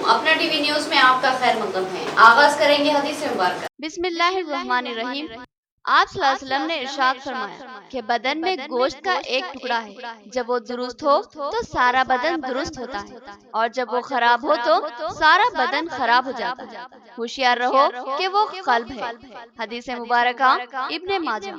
अपना TV news में आपका खैर मकदम है। आगाज करेंगे हदीस मुबारक। बिस्मिल्लाहिर्रहमानिर्रहीम। आप सल्लल्लाहु अलैहि वसल्लम ने इरशाद फरमाया कि बदन में गोश्त का एक टुकड़ा है, जब वो दुरुस्त हो तो सारा बदन दुरुस्त होता है, और जब वो खराब हो तो सारा बदन खराब हो जाता है। होशियार रहो कि वो कल्ब है। हदीस मुबारक इब्ने माजा।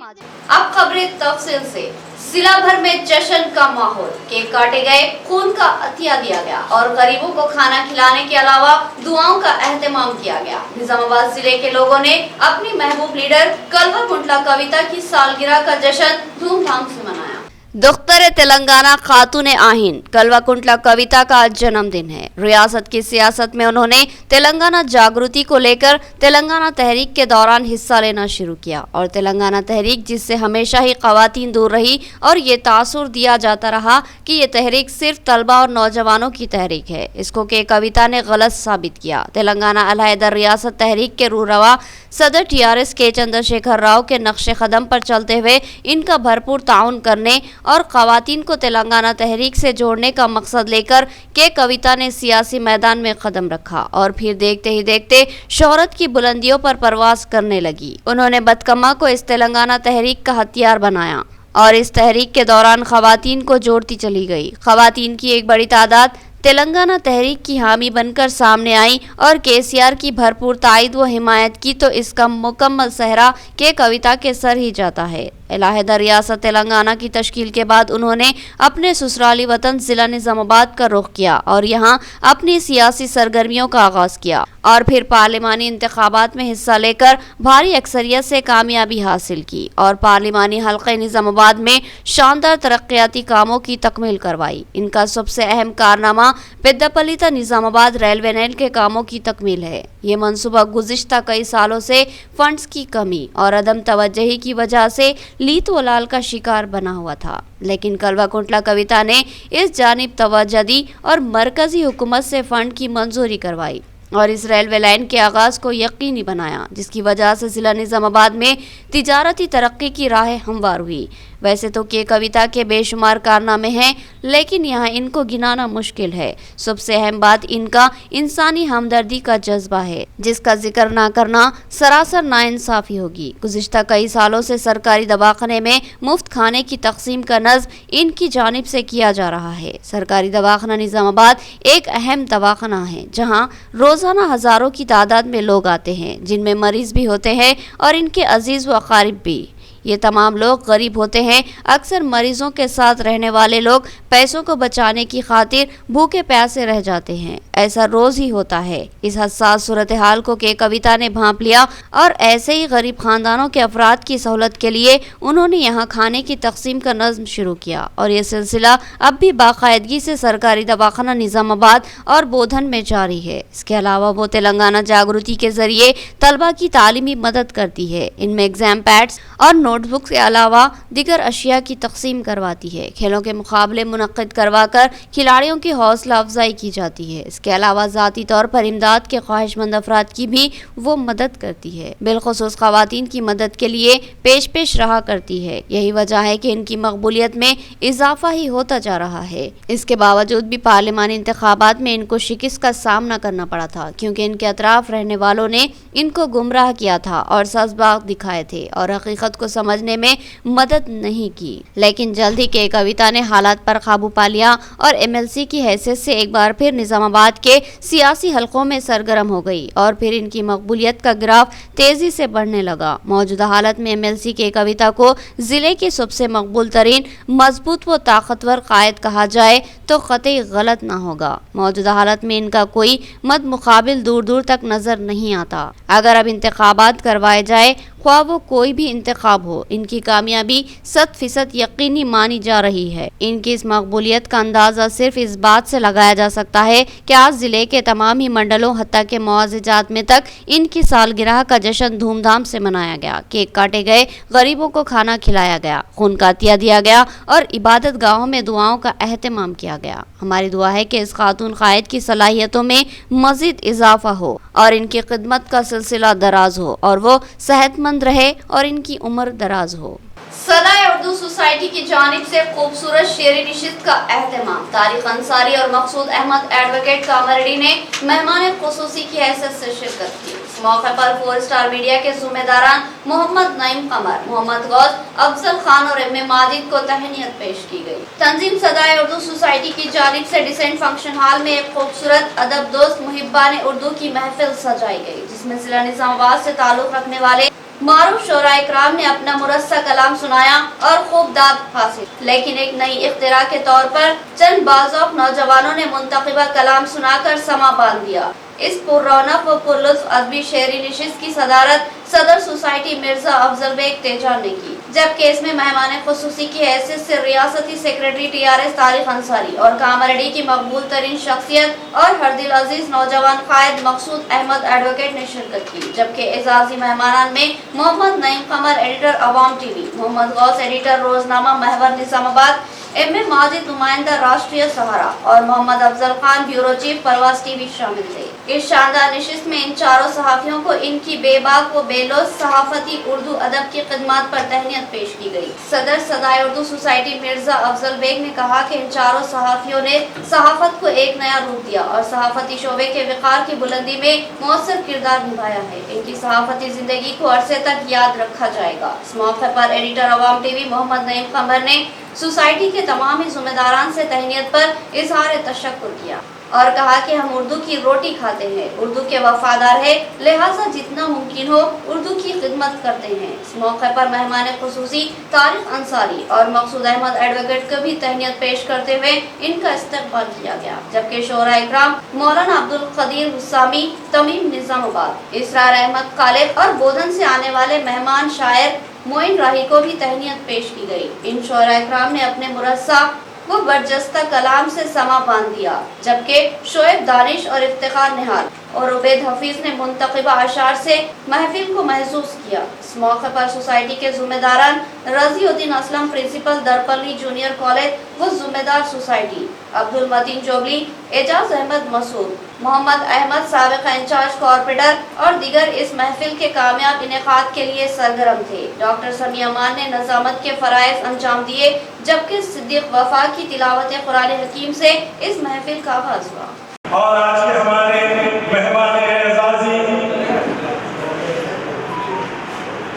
अब खबरें तफसील से। जिला भर में जश्न का माहौल, केक काटे गए, खून का अतिया दिया गया और गरीबों को खाना खिलाने के अलावा दुआओं का एहतमाम किया गया। निजामाबाद जिले के लोगों ने अपनी महबूब लीडर कलवा कुंटला कविता की सालगिरह का जश्न धूमधाम से मनाया। दुख्तर तेलंगाना खातून आहीन कलवा कुंटला कविता का आज जन्मदिन है। रियासत की सियासत में उन्होंने तेलंगाना जागृति को लेकर तेलंगाना तहरीक के दौरान हिस्सा लेना शुरू किया, और तेलंगाना तहरीक जिससे हमेशा ही खवातीन दूर रही और ये तासुर दिया जाता रहा कि ये तहरीक सिर्फ तलबा और नौजवानों की तहरीक है, इसको के कविता ने गलत साबित किया। तेलंगाना अलहदा रियासत तहरीक के रूरवा सदर TRS के चंद्रशेखर राव के नक्शे कदम पर चलते हुए इनका भरपूर ताउन करने और खवातीन को तेलंगाना तहरीक से जोड़ने का मकसद लेकर के कविता ने सियासी मैदान में कदम रखा, और फिर देखते ही देखते शोहरत की बुलंदियों पर परवास करने लगी। उन्होंने बदकमा को इस तेलंगाना तहरीक का हथियार बनाया और इस तहरीक के दौरान खवातीन को जोड़ती चली गई। खवातीन की एक बड़ी तादाद तेलंगाना तहरीक की हामी बनकर सामने आई और KCR की भरपूर ताईद व हिमायत की, तो इसका मुकम्मल सहरा के कविता के सर ही जाता है। अलहदा रियासत तेलंगाना की तश्कील के बाद उन्होंने अपने ससुराली वतन जिला निजामाबाद का रुख किया और यहाँ अपनी सियासी सरगर्मियों का आगाज किया, और फिर पार्लिमानी इंतखाबात में हिस्सा लेकर भारी अक्सरियत से कामयाबी हासिल की और पार्लिमानी हल्के निजामाबाद में शानदार तरक्याती कामों की तकमील करवाई। इनका सबसे अहम कारनामा पेद्दापल्ली निजामाबाद रेलवे लाइन के कामों की तकमील है। ये मंसूबा गुज़िश्ता कई सालों से फंड्स की कमी और अदम तवज्जुही की वजह से लीत व लाल का शिकार बना हुआ था, लेकिन कलवा कुंटला कविता ने इस जानिब तवज्जो दी और मरकजी हुकूमत से फंड की मंजूरी करवाई और इस रेलवे लाइन के आगाज को यकीनी बनाया, जिसकी वजह से जिला निजामाबाद में तिजारती तरक्की की राह हमवार हुई। वैसे तो के कविता के बेशुमार कारनामे हैं, लेकिन यहाँ इनको गिनाना मुश्किल है। सबसे अहम बात इनका इंसानी हमदर्दी का जज्बा है, जिसका जिक्र ना करना सरासर नाइंसाफी होगी। गुज़िश्ता कई सालों से सरकारी दवाखाने में मुफ्त खाने की तकसीम का नज़्म इनकी जानिब से किया जा रहा है। सरकारी दवाखाना निजामाबाद एक अहम दवाखाना है, जहाँ रोजाना हजारों की तादाद में लोग आते हैं, जिनमें मरीज भी होते हैं और इनके अजीज व अकारिब भी। ये तमाम लोग गरीब होते हैं। अक्सर मरीजों के साथ रहने वाले लोग पैसों को बचाने की खातिर भूखे प्यासे रह जाते हैं। ऐसा रोज ही होता है। इस हसास सूरत हाल को के कविता ने भांप लिया और ऐसे ही गरीब खानदानों के अफराद की सहूलत के लिए उन्होंने यहाँ खाने की तकसीम का नज़्म शुरू किया, और ये सिलसिला अब भी बाकायदगी से सरकारी दवाखाना निजामाबाद और बोधन में जारी है। इसके अलावा वो तेलंगाना जागृति के जरिए तलबा की तालीमी मदद करती है। इनमें एग्जाम पैड्स और नोटबुक के अलावा दिगर अशिया की तकसीम करवाती है। खेलों के मुकाबले मुनक्किद करवाकर खिलाड़ियों की हौसला अफजाई की जाती है। इसके अलावा ज़ाती तौर पर इमदाद के ख्वाहिशमंद अफराद की भी वो मदद करती है, बिलखुसूस खवातीन की मदद के लिए पेश रहा करती है। यही वजह है कि इनकी मकबूलियत में इजाफा ही होता जा रहा है। इसके बावजूद भी पार्लिमानी इंतखाबात में इनको शिकस्त का सामना करना पड़ा था, क्योंकि इनके अतराफ रहने वालों ने इनको गुमराह किया था और सजबाग दिखाए थे और हकीकत को समझने में मदद नहीं की। लेकिन जल्द ही के कविता ने हालात पर काबू पा लिया और MLC की हैसियत से एक बार फिर निजामाबाद के सियासी हलकों में सरगर्म हो गई और फिर इनकी मकबूलियत का ग्राफ तेजी से बढ़ने लगा। मौजूदा हालत में MLC के कविता को जिले के सबसे मकबूल तरीन, मजबूत व ताकतवर कायद कहा जाए तो कतई गलत ना होगा। मौजूदा हालत में इनका कोई मद मुकाबिल दूर दूर तक नजर नहीं आता। अगर अब इंतखाबात करवाए जाए, ख्वाह वो कोई भी इंतखाब हो, इनकी कामयाबी 100% यकीनी मानी जा रही है। इनकी इस मकबूलियत का अंदाजा सिर्फ इस बात से लगाया जा सकता है कि आज जिले के तमाम ही मंडलों हत्ता के मुआज़जात में तक इनकी सालगिरह का जश्न धूमधाम से मनाया गया। केक काटे गए, गरीबों को खाना खिलाया गया, खून का अतिया दिया गया और इबादत गाहों में दुआओं का एहतमाम किया गया। हमारी दुआ है कि इस खातून कायद की सलाहियतों में मजीद इजाफा हो और इनकी खिदमत का सिलसिला दराज हो और वो सेहतमंद रहे और इनकी उम्र दराज हो। सदाए उर्दू सोसाइटी की जानिब से खूबसूरत शेरी निशिस्त का एहतमाम। तारिक अंसारी और मकसूद अहमद एडवोकेट कामरेडी ने मेहमान खुसूसी की हैसियत से शिरकत की। इस मौके पर 4 स्टार मीडिया के ज़िम्मेदारान मोहम्मद नईम कमर, मोहम्मद गौस, अफजल खान और एम ए माजिद को तहनीत पेश की गई। तंजीम सदाए उर्दू सोसाइटी की जानिब से डिसेंट फंक्शन हॉल में एक खूबसूरत अदब दोस्त मुहिब्बान उर्दू की महफिल सजाई गई, जिसमें जिला निजामाबाद से ताल्लुक रखने वाले मारूफ शोरा इकराम ने अपना मुरस्सा कलाम सुनाया और खूब दाद हासिल। लेकिन एक नई इख्तिरा के तौर पर चंद बाज़ौक़ नौजवानों ने मुंतखबा कलाम सुनाकर समा बांध दिया। इस पुररौनक व पुरलुत्फ अदबी शेरी निशिस्त की सदारत सदर सोसाइटी मिर्जा अफजल बेग तेजान ने की, जबकि इसमें मेहमान खुसूसी की हैसियत से रियासती सेक्रेटरी TRS तारिक अंसारी और कामरेडी की मकबूल तरीन शख्सियत और हर दिल अजीज नौजवान कायद मकसूद अहमद एडवोकेट ने शिरकत की। जबकि एजाजी मेहमानान में Mohammad Naeem Qamar editor Awam TV, Mohammad Ghaus editor Roznama Mehwar Nizamabad, M A Majid नुमाइंदा राष्ट्रीय सहारा और Mohammad Afzal Khan bureau chief Parwaz TV शामिल थे। इस शानदार निशिस्त में इन चारों सहाफियों को इनकी बेबाक व बेलोस सहाफती उर्दू अदब की खिदमत पर तहनीत पेश की गई। सदर सदाए उर्दू सोसाइटी मिर्जा अफजल बेग ने कहा कि इन चारों सहाफियों ने सहाफत को एक नया रूप दिया और सहाफती शोबे के विकार की बुलंदी में मौसर किरदार निभाया है। इनकी सहाफती जिंदगी को अरसे तक याद रखा जाएगा। इस मौके पर एडिटर अवाम TV मोहम्मद नईम कमर ने सोसाइटी के तमाम ज़िम्मेदारान से तहनीत पर इजहार तशक्कुर किया और कहा कि हम उर्दू की रोटी खाते हैं, उर्दू के वफादार है, लिहाजा जितना मुमकिन हो उर्दू की खिदमत करते हैं। इस मौके पर मेहमान खुसूसी तारिक अंसारी और मकसूद अहमद एडवोकेट को भी तहनीत पेश करते हुए इनका इस्तकबाल किया गया। जबकि शोरा इकराम मौलाना अब्दुल कदीर हुस्सामी तमीम निजामाबाद, इसरार अहमद खालिद और बोधन से आने वाले मेहमान शायर मोइन राही को भी तहनीत पेश की गई। इन शोरा इकराम ने अपने मुरस्सा वो बरजस्ता कलाम से समा बांध दिया, जबकि शोएब दानिश और इफ्तिखार निहाल और उबैद हफीज ने मुंतखबा अशार से महफिल को महसूस किया। इस मौके पर सोसाइटी के ज़िम्मेदारान Raziuddin Aslam principal Darpalli junior college व ज़िम्मेदार सोसाइटी, अब्दुल मतीन जोबली, एजाज अहमद मसूद, मोहम्मद अहमद साबिक़ इंचार्ज कॉर्पोरेटर और दीगर इस महफिल के कामयाब इनेकाद के लिए सरगर्म थे। डॉक्टर समी अमान ने नज़ामत के फ़राइज़ अंजाम दिए, जबकि सिद्दीक़ वफ़ा की तिलावत कुरान हकीम से इस महफिल का आगाज़ हुआ। और आज के हमारे मेहमान एजाजी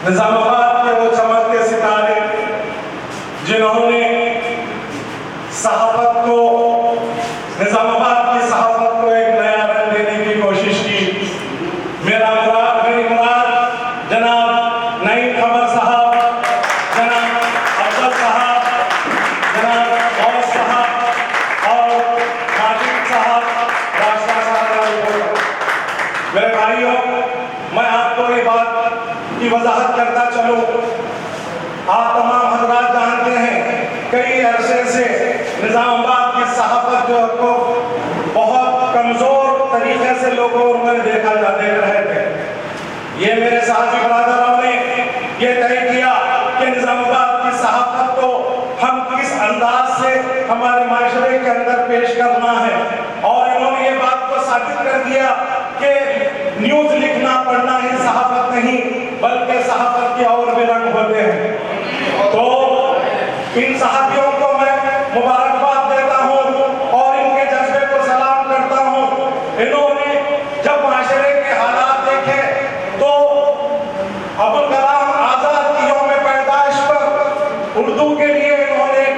निजामाबाद के वो चमकते सितारे जिन्होंने सहाफत को, निजामाबाद की सहाफत को एक नया रंग देने की कोशिश की। मेरी मुराद जनाब नईम कमर साहब, जनाब अफजल साहब, जनाब गौस साहब और माजिद साहब, मेरे भाइयों, मैं आपको ये बात की वजाहत करता चलूं, आप तमाम हजरात जानते हैं कई अरसे से निजामाबाद की सहाफत जो को बहुत कमज़ोर तरीके से लोगों में देख रहे थे। ये मेरे साथी बरादरों ने ये तय किया कि निजामाबाद की सहाफत को हम किस अंदाज से हमारे माशरे के अंदर पेश करना है, और इन्होंने ये बात को साबित कर दिया कि न्यूज़ लिखना पढ़ना ही सहाफत नहीं, बल्कि सहाफत के और भी रंग होते हैं। तो इन सहाफियों को मैं मुबारकबाद देता हूँ और इनके जज्बे को सलाम करता हूँ। इन्होंने जब माशरे के हालात देखे तो अबुल कलाम आज़ाद की यौम पैदाइश पर उर्दू के लिए इन्होंने एक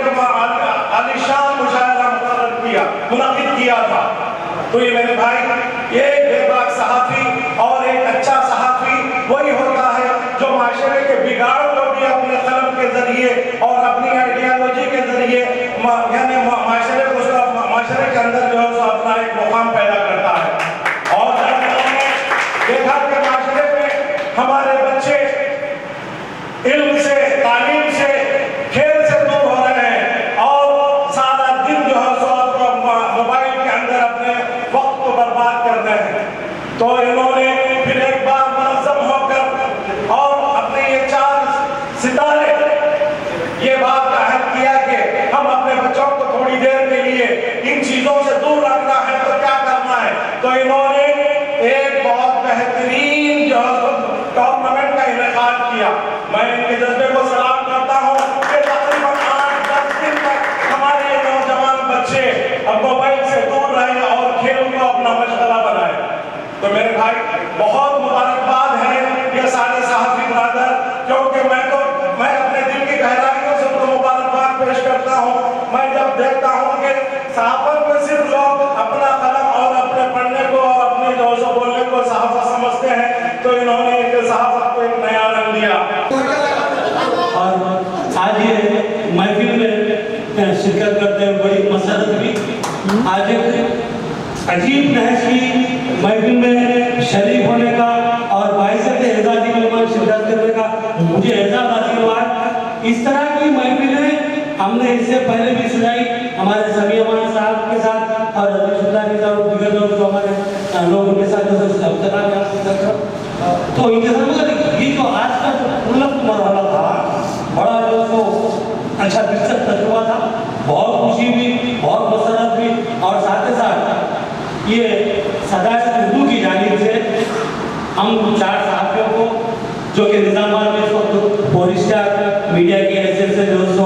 आलिशान मुशायरा मुनक़िद किया था। तो ये मेरे भाई, ये बेबाक सहाफ़ी और एक अच्छा सहाफ़ी वही होता है जो माशरे के बिगाड़ को भी अपने कलम के जरिए और अपनी आइडियालॉजी के जरिए यानी माशरे के अंदर जो है अपना एक मुकाम पैदा करता है। और देखा कि माशरे में हमारे बच्चे इल्म से, तालीम से, खेल से दूर हो रहे हैं और सारा दिन जो है मोबाइल के अंदर अपने वक्त को बर्बाद कर रहे हैं। तो इन्होंने फिर एक बार मुनज़्ज़म होकर और अपने ये 4 सितारे ये बात का अहद किया कि हम अपने बच्चों को थोड़ी देर के लिए इन चीज़ों से दूर रखना है तो क्या करना है। तो इन्होंने एक बहुत बेहतरीन जो टूर्नामेंट का इनेकाद किया। मैं इनके जज्बे को सलाम करता हूँ भाई, बहुत मुबारकबाद है ये सारे सहाफी ब्रदर, क्योंकि मैं अपने दिल की गहराइयों से उनको मुबारकबाद पेश करता हूँ। मैं जब देखता हूँ कि सहाफत में सिर्फ लोग अपना कलम और अपने पढ़ने को और अपने जो सो बोलने को सहाफत समझते हैं, तो इन्होंने एक सहाफत को एक नया रंग दिया। और आज ये महफिल में शिरकत करते हैं बड़ी मसरत भी, आज एक अजीब नहज की महफिल में शरीक होने का और बाइज़्ज़त एज़ाज़ी में शिरकत करने का मुझे एज़ाज़ हासिल हुआ है। इस तरह की महफिलें हमने इससे पहले भी सुनाई हमारे समी अमान साहब के साथ और दीगर लोग जो हमारे लोगों के साथ तो इनके साथ ये जो आज का उलट मरहला था, बड़ा जो तो अच्छा दिलचस्प तजुर्बा था, बहुत खुशी हुई, बहुत मसरत हुई और साथ ही साथ ये सदाए उर्दू की जानिब से हम 4 सहाफ़ियों को जो कि निज़ामाबाद में इस वक्त फोरिस्टर मीडिया की हैसियत से जो सो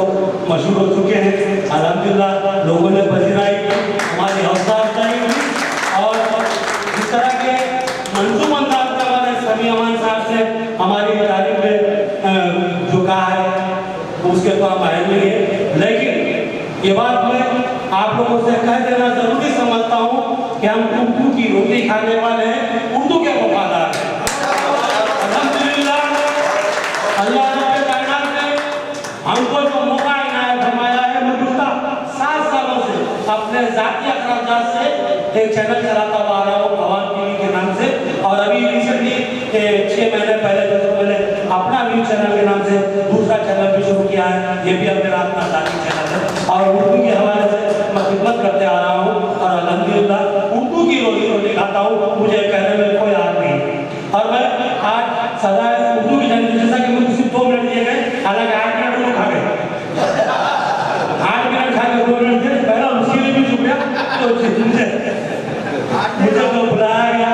मशहूर हो चुके हैं, अल्हम्दुलिल्लाह लोगों ने पजीराई, हमारी हौसला अफजाई हुई और इस तरह के मंजूम अंदाज में हमारे समी अमान साहब से हमारी तारीफ में जो कहा है उसके तो हम आए नहीं है, लेकिन ये बात मैं आप लोगों से कह देना जरूरी समझता हूँ कि हम उर्दू की रोटी खाने वाले हैं, उर्दू के वफादार हैं। अल्हम्दुलिल्लाह अल्लाह रब्बुल कायनात ने हमको जो मौका इनायत फरमाया है, मैं गुज़श्ता 7 सालों से अपने ज़ाती अखराजात से एक चैनल चलाता हुआ आ रहा हूँ अवाम टीवी के नाम से, और अभी रिसेंटली 6 महीने पहले जो मैंने अपना न्यूज़ चैनल के नाम से दूसरा चैनल भी शुरू किया है, ये भी अब मेरा अपना ज़ाती चैनल है और उर्दू के हवाले से मैं खिदमत करते आ रहा हूँ और अल्हम्दुलिल्लाह उर्दू की रोटी खाता हूँ, मुझे कहने में कोई आग नहीं। और मैं आज सदा उर्दू की जानिब जैसा कि मुझे सिर्फ 2 मिनट दिए गए, हालांकि 8 मिनट उर्दू खा गए, 8 मिनट खा के 2 मिनट दिए, पहला उसके लिए भी शुक्रिया। तो मुझे तो बुलाया गया,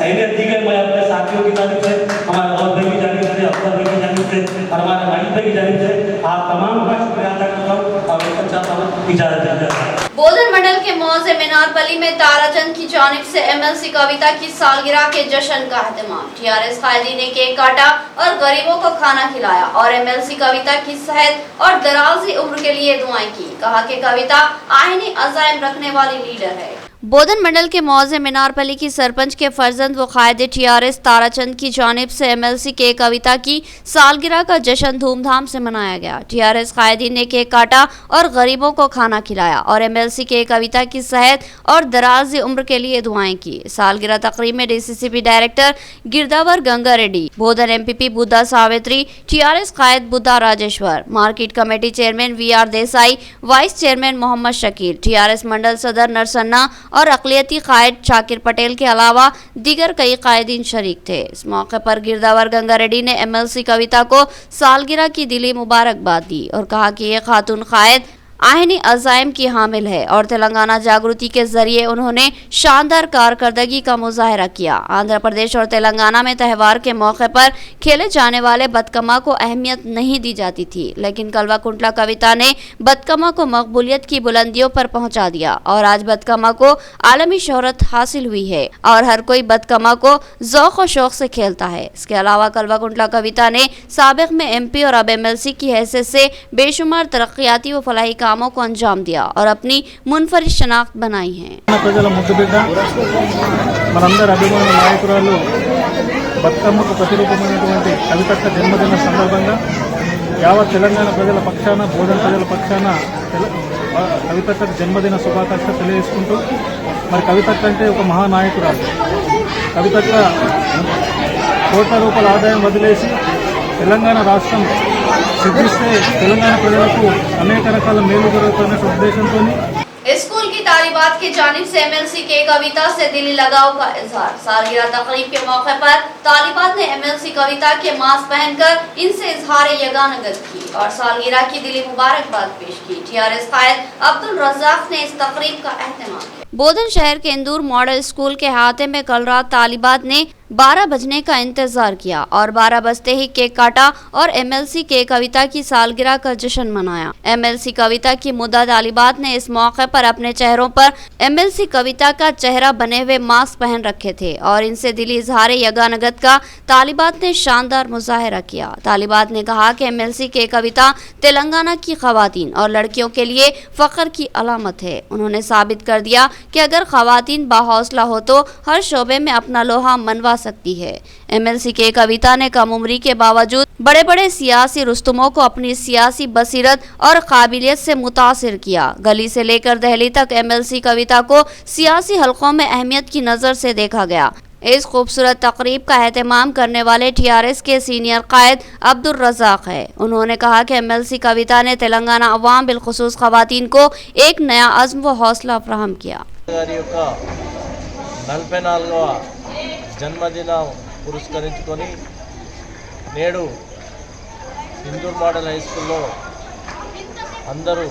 तैयार दी गई, मैं अपने साथियों की जानिब से, हमारे और भाई की जानिब से, अफसर भाई की जानिब से और हमारे मालिक भाई की जानिब से आप तमाम का शुक्रिया अदा करता हूँ और एक अच्छा सा इजाज़त देता हूँ। बोधन मंडल के मौजे मीनारपली में ताराचंद की जानिब से एमएलसी कविता की सालगिरह के जश्न का एहतमाम। टीआरएस कायदीन ने केक काटा और गरीबों को खाना खिलाया और एमएलसी कविता की सेहत और दराज़ी उम्र के लिए दुआएं की। कहा कि कविता आईनी अज़ाइम रखने वाली लीडर है। बोधन मंडल के मौजे मीनारपली की सरपंच के फर्जंद व कायद टीआरएस ताराचंद की जानिब से एमएलसी के कविता की सालगिरह का जश्न धूमधाम से मनाया गया। टीआरएस कायदीन ने केक काटा और गरीबों को खाना खिलाया और एमएलसी के कविता की सेहत और दराज़ी उम्र के लिए दुआएं की। सालगिरह तकरीब में DCCB director Girdawar Ganga Reddy, Bodhan MPP Buddha Savitri, TRS कायद Buddha Rajeshwar, market committee chairman VR Desai, vice chairman Mohammad Shakeel, TRS mandal सदर नरसन्ना और अक़लियती कायद शाकिर पटेल के अलावा दीगर कई कायदीन शरीक थे। इस मौके पर गिरदावर गंगा रेड्डी ने एमएलसी कविता को सालगिरह की दिली मुबारकबाद दी और कहा कि ये खातून कायद आईनी अज़ाइम की हामिल है और तेलंगाना जागृति के जरिए उन्होंने शानदार कारकर्दगी का मुजाहरा किया। आंध्र प्रदेश और तेलंगाना में त्यौहार के मौके पर खेले जाने वाले बतकमा को अहमियत नहीं दी जाती थी, लेकिन कलवाकुंटला कविता ने बतकमा को मकबूलियत की बुलंदियों पर पहुंचा दिया और आज बतकमा को आलमी शोहरत हासिल हुई है और हर कोई बतकमा को ज़ौक़ व शौक़ से खेलता है। इसके अलावा कलवाकुंटला कविता ने साबिक़ में एमपी और अब एमएलसी की हैसियत से बेशुमार तरक्याती व फलाही कामों को अंजाम दिया और अपनी मुनफरिद शनाख्त बनाई है। ప్రజల ముద్దుబిడ్డ మనందరి అభిమాన నాయకురాలు బతుకమ్మకు ప్రతిరూపమైనటువంటి కవితక్క జన్మదిన సందర్భంగా యావత్ తెలంగాణ ప్రజల పక్షాన, బోధన ప్రజల పక్షాన కవితక్క జన్మదిన శుభాకాంక్షలు తెలియజేసుకుంటూ, మరి కవితక్క అంటే ఒక మహానాయకురాలు. కవితక్క కోట్ల రూపాయల ఆదాయం వదిలేసి తెలంగాణ రాష్ట్రం సిద్ధిస్తే తెలంగాణ ప్రజలకు అనేక రకాల మేలు జరుగుతున్న ఉద్దేశంతో स्कूल की तालिबात की जानिब से एमएलसी के कविता से दिली लगाव का इजहार। सालगिरह तकरीब के मौके पर तालिबात ने एमएलसी कविता के मास्क पहनकर इनसे इजहार यगानगत की और सालगिरह की दिली मुबारकबाद पेश की। टीआरएस कायद अब्दुल रज़ाक ने इस तकरीब का एहतमाम किया। बोधन शहर के इंदूर मॉडल स्कूल के अहाते में कल रात तालिबात ने 12 बजने का इंतजार किया और 12 बजते ही केक काटा और MLC के कविता की सालगिरह का जश्न मनाया। MLC कविता की मुद्दा तालिबात ने इस मौके पर अपने चेहरों पर MLC कविता का चेहरा बने हुए मास्क पहन रखे थे और इनसे दिली इजहार यगानगत का तालिबात ने शानदार मुजाहरा किया। तालिबात ने कहा कि MLC के कविता तेलंगाना की खवातीन और लड़कियों के लिए फख्र की अलामत है। उन्होंने साबित कर दिया कि अगर खवातीन बाहौसला हो तो हर शोबे में अपना लोहा मनवा सकती है। MLC के कविता ने कम उम्री के बावजूद बड़े बड़े सियासी रुस्तमों को अपनी सियासी बसीरत और काबिलियत से मुतासिर किया। गली से लेकर दहली तक MLC कविता को सियासी हलकों में अहमियत की नज़र से देखा गया। इस खूबसूरत तकरीब का एहतमाम करने वाले TRS के सीनियर कायद अब्दुल रज़ाक है। उन्होंने कहा कि MLC कविता ने तेलंगाना अवाम बिलखुसूस खवातीन को एक नया अज़्म व हौसला फराहम किया। 44వ జన్మదినం పురస్కరించుకొని నేడు సింధూర్ మోడల్ హై స్కూల్లో అందరూ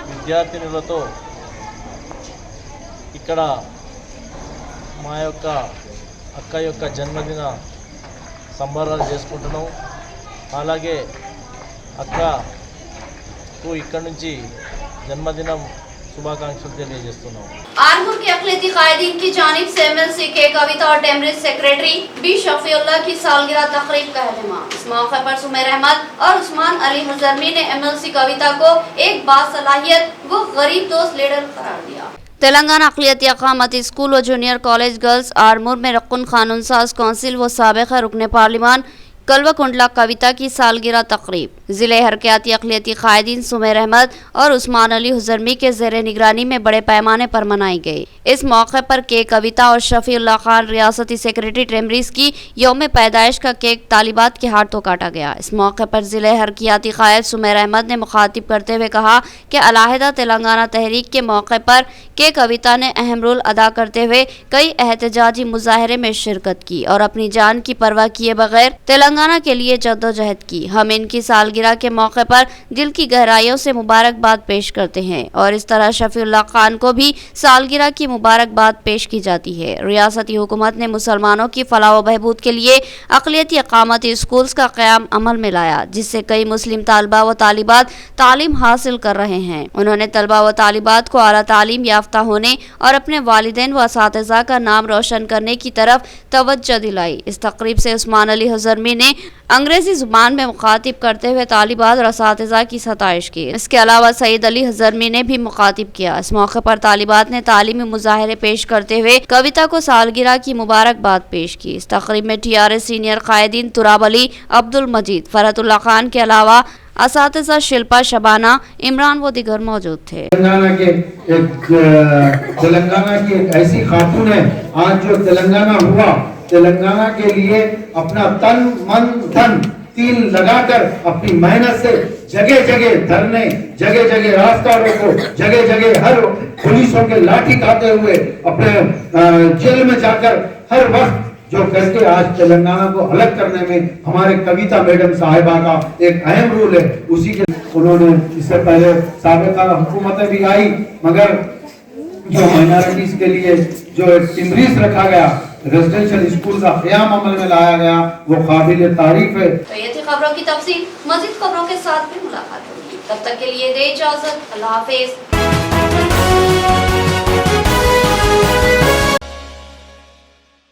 విద్యార్థినులతో ఇక్కడ మా యొక్క అక్క యొక్క జన్మదిన సంబరాలు చేసుకుంటున్నాం। అలాగే అక్కకు ఇక్కడి నుంచి జన్మదినం शुभाकांक्षలు తెలియజేస్తున్నాం। आरमूर के अक़लियती कायदीन की जानिब से MLC के कविता और टेमरिज सेक्रेटरी बी शफीउल्लाह की सालगिरह तकरीब का एहतमाम। इस मौके पर सुमेर अहमद और उस्मान अली हज़रमी ने MLC कविता को एक बासलाहियत व गरीब दोस्त लीडर करार दिया। तेलंगाना अक़लियती अक़ामती स्कूल व जूनियर कॉलेज गर्ल्स आरमूर में रकुन कानून साज कौंसिल व साबिक़ रुकन पार्लिमान कलवा कुंडला कविता की सालगिरह तकरीब ज़िले हरकयाती अक़लियती कायदीन सुमेर अहमद और उस्मान अली हुज़रमी के ज़ेर निगरानी में बड़े पैमाने पर मनाई गई। इस मौके पर केक कविता और शफीउल्लाह खान रियासती सेक्रेटरी टेमरीज की यौम पैदाइश का केक तालिबात के हाथों काटा गया। इस मौके पर ज़िले हरकयाती कायद सुमेर अहमद ने मुखातिब करते हुए कहा कि अलहदा तेलंगाना तहरीक के मौके पर के कविता ने अहम रोल अदा करते हुए कई एहतजाजी मुजाहरे में शिरकत की और अपनी जान की परवाह किए बगैर तेलंगाना के लिए जद्दोजहद की। हम इनकी सालगिरह के मौके पर दिल की गहराइयों से मुबारकबाद पेश करते हैं और इस तरह शफीउल्लाह खान को भी सालगिरह की मुबारकबाद पेश की जाती है। रियासती हुकूमत ने मुसलमानों की फलाह व बहबूद के लिए अक़लियती अक़ामती स्कूल्स का क़याम अमल में लाया, जिससे कई मुस्लिम तालबा व तालिबात तालीम हासिल कर रहे हैं। उन्होंने तलबा व तालिबात को आला तालीम याफ्ता होने और अपने वालिदैन व असातिज़ा का नाम रोशन करने की तरफ तवज्जो दिलाई। इस तकरीब से उस्मान अली हज़रमी ने अंग्रेजी जुबान में मुखातिब करते हुए तालिबात और असातिज़ा की सताइश की। इसके अलावा सईद अली हज़रमी ने भी मुखातिब किया। इस मौके पर तालिबात ने तालीमी मुजाहरे पेश करते हुए कविता को सालगिरह की मुबारकबाद पेश की। इस तकरीब में TRS सीनियर कायदीन तुराब अली, अब्दुल मजीद, फरहतुल्लाह खान के अलावा असातिज़ा शिल्पा, शबाना, इमरान व दीगर मौजूद थे। तेलंगाना की एक ऐसी खातून है, आज जो तेलंगाना हुआ, तेलंगाना के लिए अपना तन मन धन तिल लगाकर अपनी मेहनत से जगह जगह धरने, जगह जगह रास्ता रोको, जगह जगह हर पुलिसों के लाठी खाते हुए अपने जेल में जाकर हर वक्त जो करके आज तेलंगाना को अलग करने में हमारे कविता मैडम साहिबा का एक अहम रोल है। उसी के उन्होंने इससे पहले साबिक़ा हुकूमतें भी आई, मगर जो माइनॉरिटीज के लिए जो टिमरीज रखा गया, रेजिडेंशियल स्कूल का क़याम अमल में लाया गया, वो काबिल तारीफ है। तो ये थी खबरों की तफसील। मज़ीद खबरों के साथ भी मुलाकात होगी, तब तक के लिए दे इजाज़त। अल्लाह हाफ़िज़।